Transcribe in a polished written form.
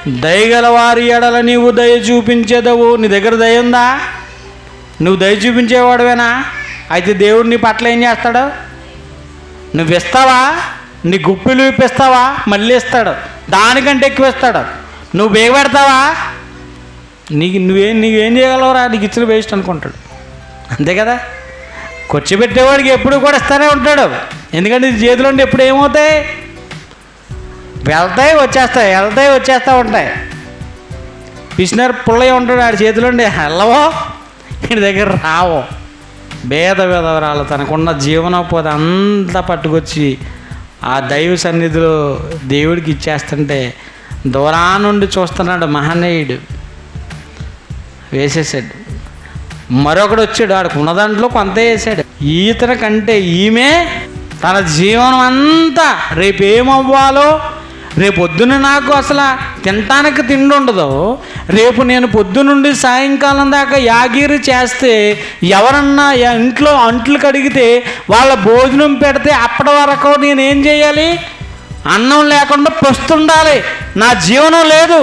దయగల వారి ఎడల నీవు దయ చూపించేదవు. నీ దగ్గర దయ ఉందా? నువ్వు దయ చూపించేవాడువేనా? అయితే దేవుడు నీ పట్ల ఏం చేస్తాడు? నువ్వు ఇస్తావా? నీ గుప్పిలు ఇప్పిస్తావా? మళ్ళీ ఇస్తాడు, దానికంటే ఎక్కువ ఇస్తాడు. నువ్వు బేగపెడతావా? నువ్వేం చేయగలవురా? నీకు ఇచ్చిన వేస్ట్ అనుకుంటాడు. అంతే కదా. కూర్చోబెట్టేవాడికి ఎప్పుడు కూడా ఇస్తూనే ఉంటాడు. ఎందుకంటే ఇది చేతిలో ఉండి ఎప్పుడు ఏమవుతాయి? వెళ్తాయి వచ్చేస్తూ ఉంటాయి. పిసినారు పుల్లయ్య ఉంటాడు, ఆడి చేతిలోండి వెళ్ళవో, ఇంటి దగ్గర రావో. భేదవరాలు తనకున్న జీవనోపాధి అంతా పట్టుకొచ్చి ఆ దైవ సన్నిధిలో దేవుడికి ఇచ్చేస్తుంటే దూరానుండి చూస్తున్నాడు మహనీయుడు. వేసేసాడు. మరొకడు వచ్చాడు, ఆడికి ఉన్న దాంట్లో కొంత వేసాడు. ఈతన కంటే ఈమె తన జీవనం అంతా రేపు ఏమవ్వాలో, రేపు పొద్దున్న నాకు అసలు తినటానికి తిండి ఉండదు, రేపు నేను పొద్దునుండి సాయంకాలం దాకా యాగిరి చేస్తే ఎవరన్నా ఇంట్లో అంట్లు కడిగితే వాళ్ళ భోజనం పెడితే అప్పటి వరకు నేనేం చేయాలి? అన్నం లేకుండా పస్తుండాలి. నా జీవనం లేదు.